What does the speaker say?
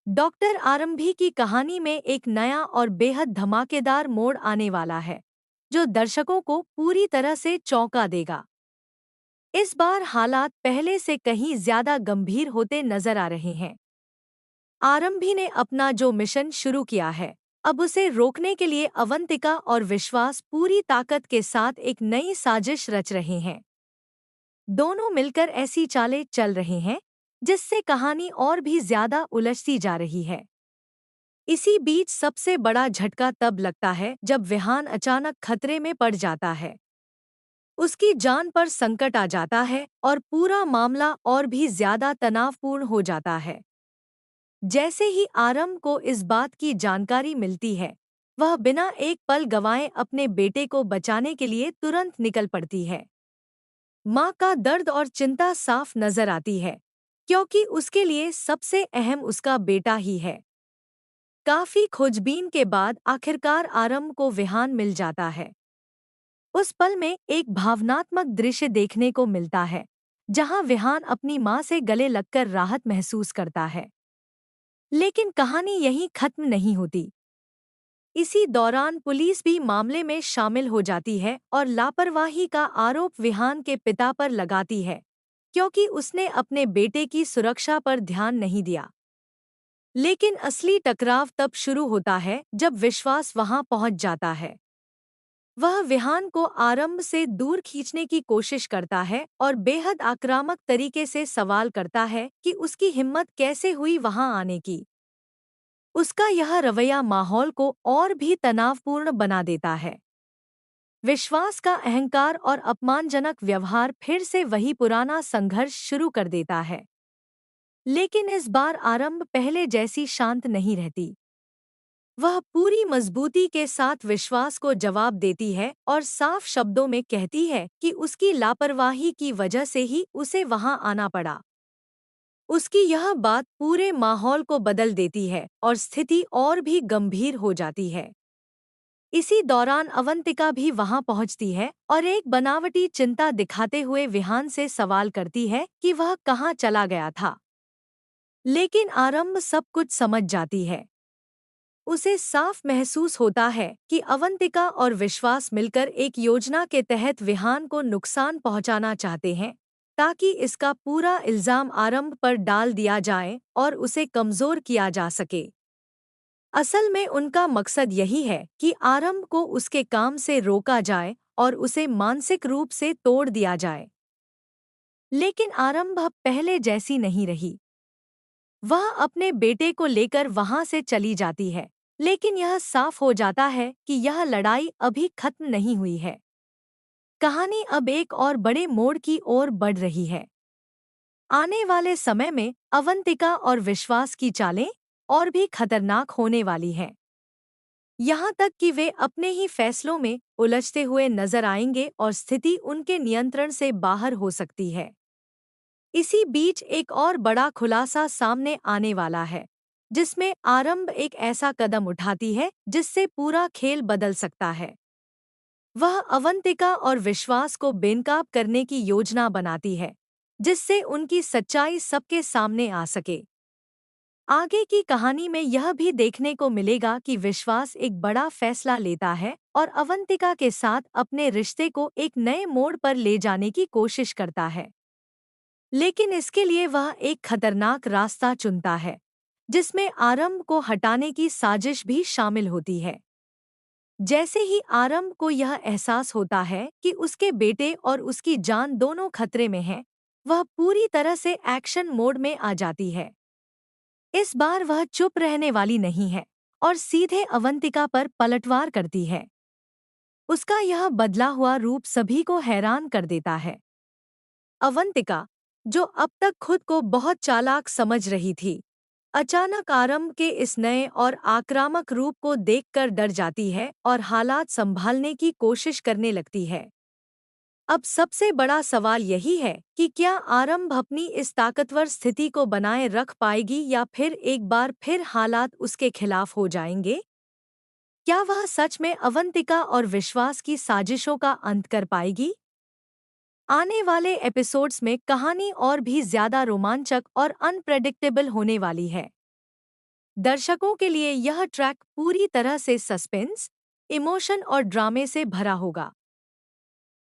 Doctor आरंभी की कहानी में एक नया और बेहद धमाकेदार मोड़ आने वाला है, जो दर्शकों को पूरी तरह से चौंका देगा। इस बार हालात पहले से कहीं ज्यादा गंभीर होते नजर आ रहे हैं। आरंभी ने अपना जो मिशन शुरू किया है, अब उसे रोकने के लिए अवंतिका और विश्वास पूरी ताकत के साथ एक नई साजिश रच रहे हैं। दोनों मिलकर ऐसी चालें चल रहे हैं, जिससे कहानी और भी ज्यादा उलझती जा रही है। इसी बीच सबसे बड़ा झटका तब लगता है जब विहान अचानक खतरे में पड़ जाता है। उसकी जान पर संकट आ जाता है और पूरा मामला और भी ज्यादा तनावपूर्ण हो जाता है। जैसे ही आरंभ को इस बात की जानकारी मिलती है, वह बिना एक पल गंवाए अपने बेटे को बचाने के लिए तुरंत निकल पड़ती है। माँ का दर्द और चिंता साफ नजर आती है, क्योंकि उसके लिए सबसे अहम उसका बेटा ही है। काफी खोजबीन के बाद आखिरकार आरंभ को विहान मिल जाता है। उस पल में एक भावनात्मक दृश्य देखने को मिलता है, जहां विहान अपनी मां से गले लगकर राहत महसूस करता है। लेकिन कहानी यहीं खत्म नहीं होती। इसी दौरान पुलिस भी मामले में शामिल हो जाती है और लापरवाही का आरोप विहान के पिता पर लगाती है, क्योंकि उसने अपने बेटे की सुरक्षा पर ध्यान नहीं दिया। लेकिन असली टकराव तब शुरू होता है जब विश्वास वहां पहुंच जाता है। वह विहान को आरंभ से दूर खींचने की कोशिश करता है और बेहद आक्रामक तरीके से सवाल करता है कि उसकी हिम्मत कैसे हुई वहां आने की। उसका यह रवैया माहौल को और भी तनावपूर्ण बना देता है। विश्वास का अहंकार और अपमानजनक व्यवहार फिर से वही पुराना संघर्ष शुरू कर देता है। लेकिन इस बार आरंभ पहले जैसी शांत नहीं रहती। वह पूरी मजबूती के साथ विश्वास को जवाब देती है और साफ शब्दों में कहती है कि उसकी लापरवाही की वजह से ही उसे वहां आना पड़ा। उसकी यह बात पूरे माहौल को बदल देती है और स्थिति और भी गंभीर हो जाती है। इसी दौरान अवंतिका भी वहां पहुंचती है और एक बनावटी चिंता दिखाते हुए विहान से सवाल करती है कि वह कहाँ चला गया था। लेकिन आरंभ सब कुछ समझ जाती है। उसे साफ महसूस होता है कि अवंतिका और विश्वास मिलकर एक योजना के तहत विहान को नुकसान पहुंचाना चाहते हैं, ताकि इसका पूरा इल्जाम आरंभ पर डाल दिया जाए और उसे कमजोर किया जा सके। असल में उनका मकसद यही है कि आरंभ को उसके काम से रोका जाए और उसे मानसिक रूप से तोड़ दिया जाए। लेकिन आरंभ अब पहले जैसी नहीं रही। वह अपने बेटे को लेकर वहां से चली जाती है, लेकिन यह साफ हो जाता है कि यह लड़ाई अभी खत्म नहीं हुई है। कहानी अब एक और बड़े मोड़ की ओर बढ़ रही है। आने वाले समय में अवंतिका और विश्वास की चालें और भी खतरनाक होने वाली हैं। यहाँ तक कि वे अपने ही फैसलों में उलझते हुए नजर आएंगे और स्थिति उनके नियंत्रण से बाहर हो सकती है। इसी बीच एक और बड़ा खुलासा सामने आने वाला है, जिसमें आरंभ एक ऐसा कदम उठाती है जिससे पूरा खेल बदल सकता है। वह अवंतिका और विश्वास को बेनकाब करने की योजना बनाती है, जिससे उनकी सच्चाई सबके सामने आ सके। आगे की कहानी में यह भी देखने को मिलेगा कि विश्वास एक बड़ा फैसला लेता है और अवंतिका के साथ अपने रिश्ते को एक नए मोड़ पर ले जाने की कोशिश करता है। लेकिन इसके लिए वह एक खतरनाक रास्ता चुनता है, जिसमें आरंभ को हटाने की साजिश भी शामिल होती है। जैसे ही आरंभ को यह एहसास होता है कि उसके बेटे और उसकी जान दोनों खतरे में हैं, वह पूरी तरह से एक्शन मोड में आ जाती है। इस बार वह चुप रहने वाली नहीं है और सीधे अवंतिका पर पलटवार करती है। उसका यह बदला हुआ रूप सभी को हैरान कर देता है। अवंतिका, जो अब तक खुद को बहुत चालाक समझ रही थी, अचानक आरंभ के इस नए और आक्रामक रूप को देखकर डर जाती है और हालात संभालने की कोशिश करने लगती है। अब सबसे बड़ा सवाल यही है कि क्या आरंभ अपनी इस ताकतवर स्थिति को बनाए रख पाएगी या फिर एक बार फिर हालात उसके खिलाफ हो जाएंगे? क्या वह सच में अवंतिका और विश्वास की साजिशों का अंत कर पाएगी? आने वाले एपिसोड्स में कहानी और भी ज्यादा रोमांचक और अनप्रेडिक्टेबल होने वाली है। दर्शकों के लिए यह ट्रैक पूरी तरह से सस्पेंस, इमोशन और ड्रामे से भरा होगा।